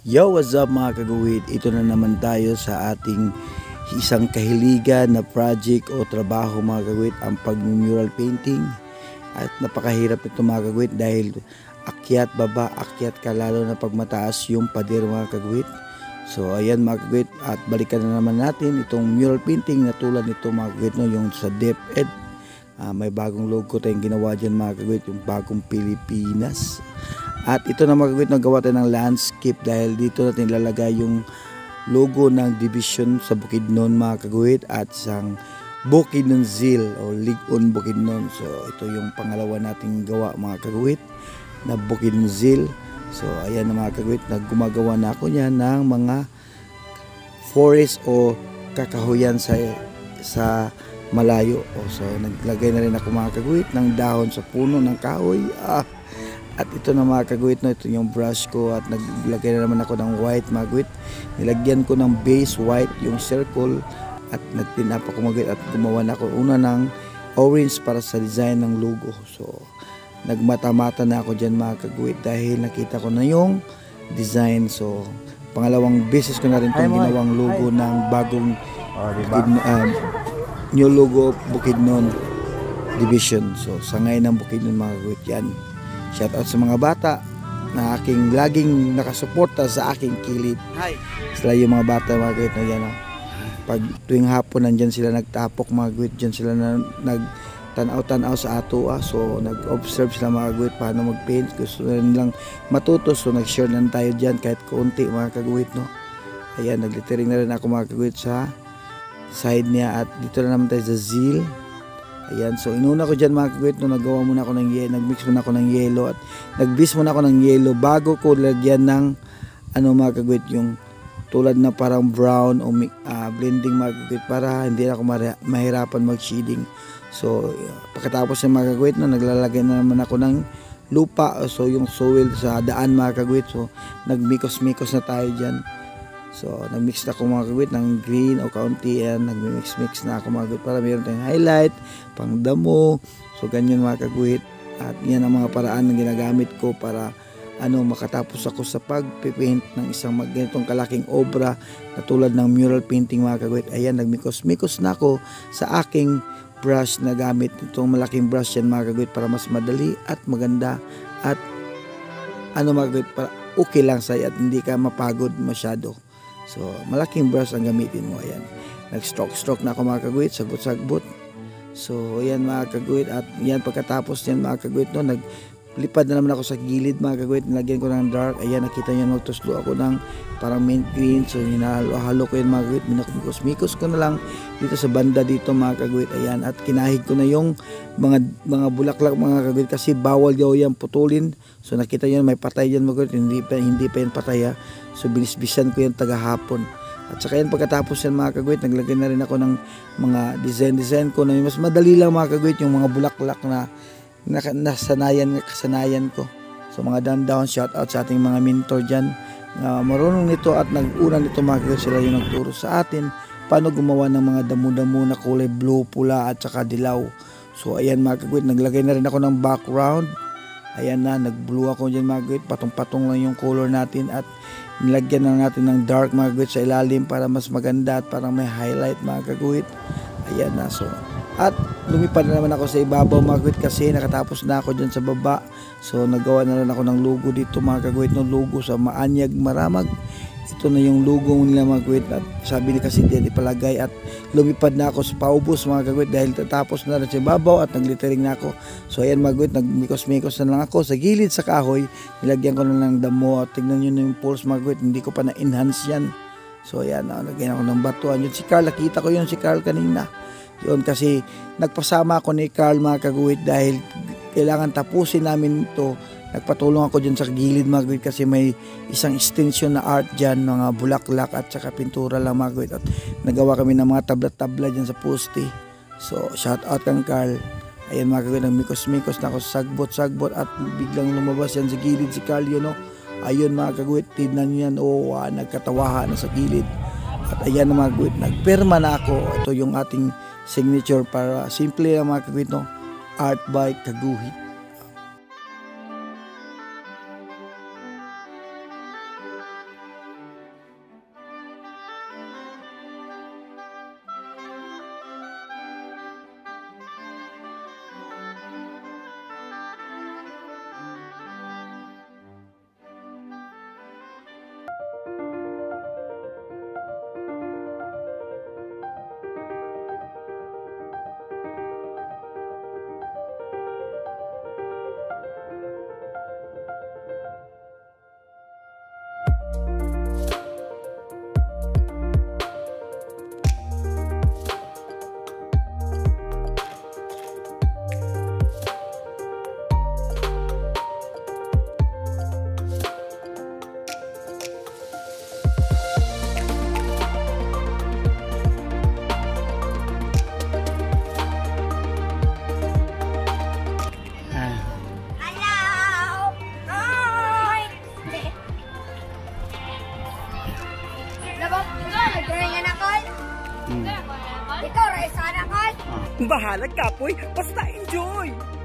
Yo, what's up mga kaguhit? Ito na naman tayo sa ating isang kahiligan na project o trabaho mga kaguhit, ang pag-mural painting. At napakahirap ito mga kaguhit dahil akyat baba, akyat ka, lalo na pag mataas yung pader mga kaguhit. So ayan mga kaguhit, at balikan na naman natin itong mural painting na tulad nito mga kaguhit, no, yung sa DepEd. May bagong logo tayong ginawa dyan mga kaguhit, yung bagong Pilipinas. At ito na mga kaguhit, nagawa tayo ng landscape dahil dito natin ilalagay yung logo ng division sa Bukidnon mga kaguhit at isang Bukidnonzil o Ligon Bukidnon. So ito yung pangalawa nating gawa mga kaguhit na Bukidnonzil. So ayan na mga kaguhit, gumagawa na ako niyan ng mga forest o kakahuyan sa malayo. So naglagay na rin ako mga kaguhit ng dahon sa puno ng kahoy. At ito na mga kaguhit, no, ito yung brush ko at naglagay na naman ako ng white mga kaguhit. Nilagyan ko ng base white yung circle at nagtinap ako mga kaguhit at gumawa na ako una ng orange para sa design ng logo. So nagmata-mata na ako dyan mga kaguhit dahil nakita ko na yung design. So pangalawang beses ko na rin itong ginawang logo ng bagong new logo Bukidnon Division. So sa ngayon ng Bukidnon mga kaguhit yan. Shout out sa mga bata na aking laging nakasuporta sa aking kilid. Sila yung mga bata mga kaguhit na yan. Pag tuwing hapon nandyan sila nagtapok mga kaguhit, dyan sila nagtanaw-tanaw sa ato. So nag-observe sila mga kaguhit paano mag-paint. Gusto na nilang matuto, so nag-share lang tayo dyan kahit kaunti mga kaguhit, no. Ayan, naglittering na rin ako mga kaguhit sa side niya at dito na naman tayo sa Zil. Ayan, so inuna ko dyan mga kaguhit, no, naggawa muna ako ng yelo, nagmix muna ako ng yelo at nagbis muna ako ng yelo bago ko lagyan ng mga kaguhit, yung tulad na parang brown o blending mga kaguhit para hindi ako mahirapan mag-shading. So pagkatapos ng mga kaguhit, no, naglalagay na naman ako ng lupa, so yung soil sa daan mga kaguhit. So nagmikos-mikos na tayo dyan. So nagmix na ako mga kaguhit ng green o kaunti, yan, nagmimix-mix na ako mga kaguhit para mayroon tayong highlight, pang damo. So ganyan mga kaguhit, at yan ang mga paraan na ginagamit ko para makatapos ako sa pagpipaint ng isang ganitong kalaking obra na tulad ng mural painting mga kaguhit. Ayan, nagmikos-mikos na ako sa aking brush na gamit. Itong malaking brush yan mga kaguhit para mas madali at maganda at mga kaguhit, para okay lang sa'yo at hindi ka mapagod masyado. So malaking brush ang gamitin mo. Ayan, nag-stroke na ako mga kaguhit, sagbot-sagbot. So ayan mga kaguhit, at yan pagkatapos yan mga kaguhit, no, naglipad na naman ako sa gilid mga kaguhit, nilagyan ko ng dark. Ayan, nakita nyo, magtuslo ako ng parang mint green. So hinahalo ko yan mga kaguhit, minakos-mikos ko na lang dito sa banda dito mga kaguhit. Ayan, at kinahig ko na yung mga bulaklak mga kaguhit kasi bawal daw yan putulin. So nakita nyo may patay dyan mga kaguhit, hindi pa yan patay. So binisbisan ko yan tagahapon. At saka yan pagkatapos yan mga kaguhit, naglagay na rin ako ng mga design ko na mas madali lang mga kaguhit, yung mga bulaklak na kasanayan ko. So mga down shout out sa ating mga mentor dyan na marunong nito at nag-una nito mga kaguhit. Sila yung nagturo sa atin paano gumawa ng mga damo-damo na kulay blue, pula at saka dilaw. So ayan mga kaguhit, naglagay na rin ako ng background. Ayan na, nag-blue ako dyan mga kaguhit, patong-patong lang yung color natin at nilagyan na natin ng dark mga kaguhit sa ilalim para mas maganda at parang may highlight mga kaguhit. Ayan na, so at lumipad na naman ako sa ibabaw mga kaguhit kasi nakatapos na ako dyan sa baba. So nagawa na rin ako ng logo dito mga kaguhit, ng logo sa Maanyag Maramag. Ito na yung logo nila mga kaguhit, at sabi ni kasi diyan ipalagay, at lumipad na ako sa paubos mga kaguhit dahil tatapos na rin sa ibabaw at naglittering na ako. So ayan mga kaguhit, nagmikos-mikos na lang ako sa gilid sa kahoy, nilagyan ko na lang damo at tignan nyo na yung poles mga kaguhit, hindi ko pa na-enhance yan. So ayan, nagyan ako ng batuan. Yun si Carl, nakita ko yun si Carl kanina. Yun kasi nagpasama ako ni Carl mga kaguhit dahil kailangan tapusin namin ito. Nagpatulong ako dyan sa gilid mga kaguhit kasi may isang extension na art dyan, mga bulaklak at saka pintura lang mga kaguhit, at nagawa kami ng mga tabla-tabla dyan sa poste. So shout out kang Carl. Ayan mga kaguhit, nagmikos-mikos na ako sa sagbot-sagbot at biglang lumabas yan sa gilid si Carl, yun, no? Ayun mga kaguhit, tignan nyo yan, nagkatawahan na sa gilid. At ayan na mga kaguhit, nagperma na ako. Ito yung ating signature para simple lang mga kaguhit, no? Art by Kaguhit. Sana all. Bahalag kapoy, basta enjoy!